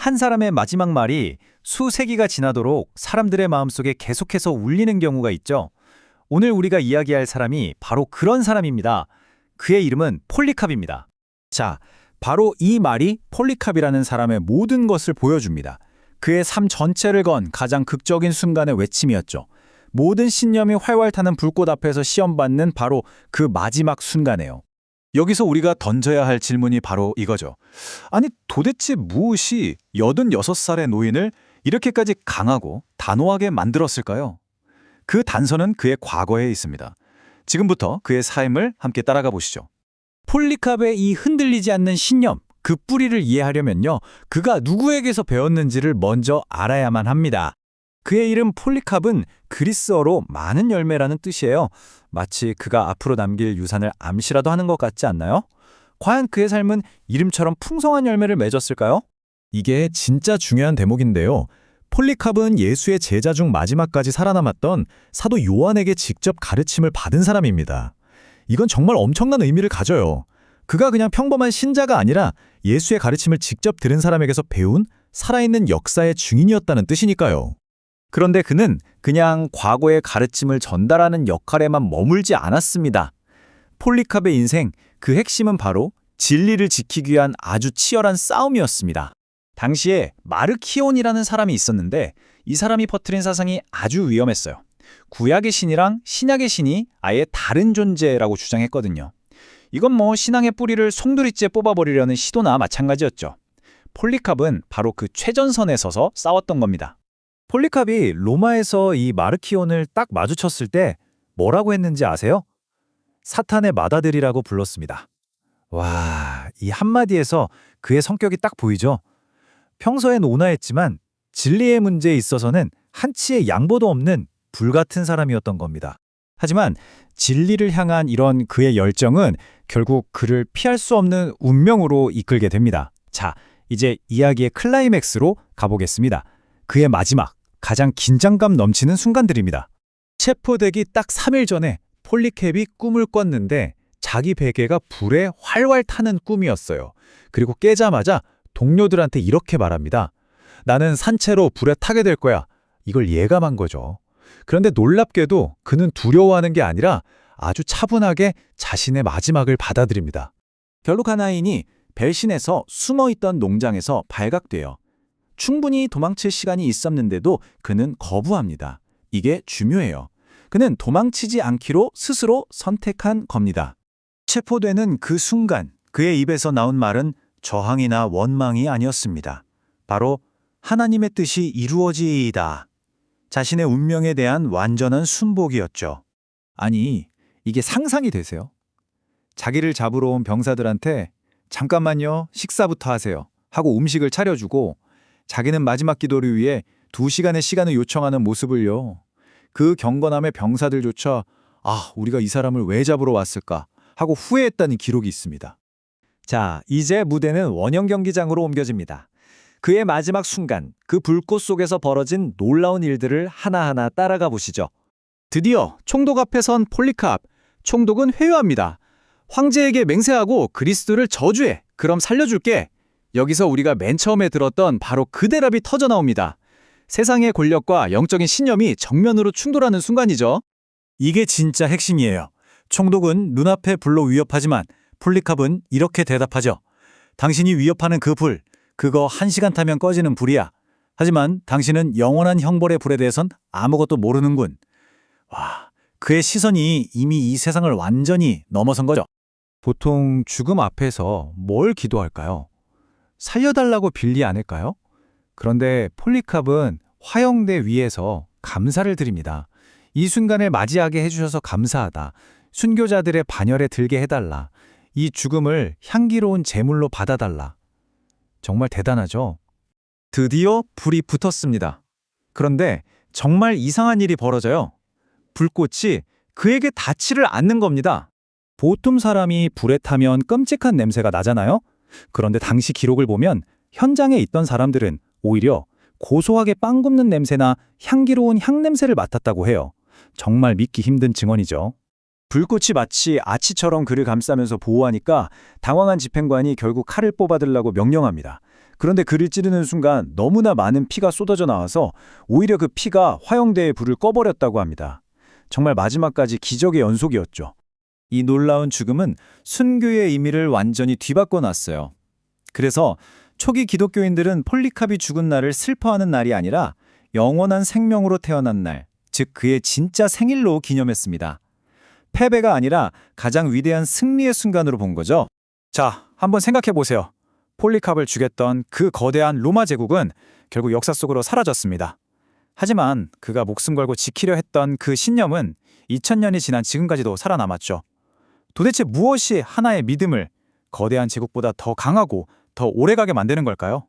한 사람의 마지막 말이 수세기가 지나도록 사람들의 마음속에 계속해서 울리는 경우가 있죠. 오늘 우리가 이야기할 사람이 바로 그런 사람입니다. 그의 이름은 폴리캅입니다. 자, 바로 이 말이 폴리캅이라는 사람의 모든 것을 보여줍니다. 그의 삶 전체를 건 가장 극적인 순간의 외침이었죠. 모든 신념이 활활 타는 불꽃 앞에서 시험받는 바로 그 마지막 순간에요. 여기서 우리가 던져야 할 질문이 바로 이거죠. 아니, 도대체 무엇이 86살의 노인을 이렇게까지 강하고 단호하게 만들었을까요? 그 단서는 그의 과거에 있습니다. 지금부터 그의 삶을 함께 따라가 보시죠. 폴리캅의 이 흔들리지 않는 신념, 그 뿌리를 이해하려면요, 그가 누구에게서 배웠는지를 먼저 알아야만 합니다. 그의 이름 폴리캅은 그리스어로 많은 열매라는 뜻이에요. 마치 그가 앞으로 남길 유산을 암시라도 하는 것 같지 않나요? 과연 그의 삶은 이름처럼 풍성한 열매를 맺었을까요? 이게 진짜 중요한 대목인데요. 폴리캅은 예수의 제자 중 마지막까지 살아남았던 사도 요한에게 직접 가르침을 받은 사람입니다. 이건 정말 엄청난 의미를 가져요. 그가 그냥 평범한 신자가 아니라 예수의 가르침을 직접 들은 사람에게서 배운 살아있는 역사의 증인이었다는 뜻이니까요. 그런데 그는 그냥 과거의 가르침을 전달하는 역할에만 머물지 않았습니다. 폴리캅의 인생, 그 핵심은 바로 진리를 지키기 위한 아주 치열한 싸움이었습니다. 당시에 마르키온이라는 사람이 있었는데 이 사람이 퍼뜨린 사상이 아주 위험했어요. 구약의 신이랑 신약의 신이 아예 다른 존재라고 주장했거든요. 이건 뭐 신앙의 뿌리를 송두리째 뽑아버리려는 시도나 마찬가지였죠. 폴리캅은 바로 그 최전선에 서서 싸웠던 겁니다. 폴리캅이 로마에서 이 마르키온을 딱 마주쳤을 때 뭐라고 했는지 아세요? 사탄의 맏아들이라고 불렀습니다. 와, 이 한마디에서 그의 성격이 딱 보이죠? 평소엔 온화했지만 진리의 문제에 있어서는 한치의 양보도 없는 불같은 사람이었던 겁니다. 하지만 진리를 향한 이런 그의 열정은 결국 그를 피할 수 없는 운명으로 이끌게 됩니다. 자, 이제 이야기의 클라이맥스로 가보겠습니다. 그의 마지막, 가장 긴장감 넘치는 순간들입니다. 체포되기 딱 3일 전에 폴리캅이 꿈을 꿨는데 자기 베개가 불에 활활 타는 꿈이었어요. 그리고 깨자마자 동료들한테 이렇게 말합니다. 나는 산채로 불에 타게 될 거야. 이걸 예감한 거죠. 그런데 놀랍게도 그는 두려워하는 게 아니라 아주 차분하게 자신의 마지막을 받아들입니다. 결국 하나인이 벨신에서 숨어있던 농장에서 발각돼요. 충분히 도망칠 시간이 있었는데도 그는 거부합니다. 이게 중요해요. 그는 도망치지 않기로 스스로 선택한 겁니다. 체포되는 그 순간 그의 입에서 나온 말은 저항이나 원망이 아니었습니다. 바로 하나님의 뜻이 이루어지이다. 자신의 운명에 대한 완전한 순복이었죠. 아니, 이게 상상이 되세요? 자기를 잡으러 온 병사들한테 잠깐만요, 식사부터 하세요 하고 음식을 차려주고 자기는 마지막 기도를 위해 2시간의 시간을 요청하는 모습을요. 그 경건함의 병사들조차 우리가 이 사람을 왜 잡으러 왔을까 하고 후회했다는 기록이 있습니다. 자, 이제 무대는 원형 경기장으로 옮겨집니다. 그의 마지막 순간, 그 불꽃 속에서 벌어진 놀라운 일들을 하나하나 따라가 보시죠. 드디어 총독 앞에 선 폴리캅, 총독은 회유합니다. 황제에게 맹세하고 그리스도를 저주해. 그럼 살려줄게. 여기서 우리가 맨 처음에 들었던 바로 그 대답이 터져나옵니다. 세상의 권력과 영적인 신념이 정면으로 충돌하는 순간이죠. 이게 진짜 핵심이에요. 총독은 눈앞에 불로 위협하지만 폴리캅은 이렇게 대답하죠. 당신이 위협하는 그 불, 그거 1시간 타면 꺼지는 불이야. 하지만 당신은 영원한 형벌의 불에 대해선 아무것도 모르는군. 와, 그의 시선이 이미 이 세상을 완전히 넘어선 거죠. 보통 죽음 앞에서 뭘 기도할까요? 살려달라고 빌리 않을까요? 그런데 폴리캅은 화형대 위에서 감사를 드립니다. 이 순간을 맞이하게 해주셔서 감사하다. 순교자들의 반열에 들게 해달라. 이 죽음을 향기로운 제물로 받아달라. 정말 대단하죠? 드디어 불이 붙었습니다. 그런데 정말 이상한 일이 벌어져요. 불꽃이 그에게 닿지를 않는 겁니다. 보통 사람이 불에 타면 끔찍한 냄새가 나잖아요? 그런데 당시 기록을 보면 현장에 있던 사람들은 오히려 고소하게 빵 굽는 냄새나 향기로운 향냄새를 맡았다고 해요. 정말 믿기 힘든 증언이죠. 불꽃이 마치 아치처럼 그를 감싸면서 보호하니까 당황한 집행관이 결국 칼을 뽑아들라고 명령합니다. 그런데 그를 찌르는 순간 너무나 많은 피가 쏟아져 나와서 오히려 그 피가 화영대의 불을 꺼버렸다고 합니다. 정말 마지막까지 기적의 연속이었죠. 이 놀라운 죽음은 순교의 의미를 완전히 뒤바꿔 놨어요. 그래서 초기 기독교인들은 폴리캅이 죽은 날을 슬퍼하는 날이 아니라 영원한 생명으로 태어난 날, 즉 그의 진짜 생일로 기념했습니다. 패배가 아니라 가장 위대한 승리의 순간으로 본 거죠. 자, 한번 생각해 보세요. 폴리캅을 죽였던 그 거대한 로마 제국은 결국 역사 속으로 사라졌습니다. 하지만 그가 목숨 걸고 지키려 했던 그 신념은 2000년이 지난 지금까지도 살아남았죠. 도대체 무엇이 하나의 믿음을 거대한 제국보다 더 강하고 더 오래가게 만드는 걸까요?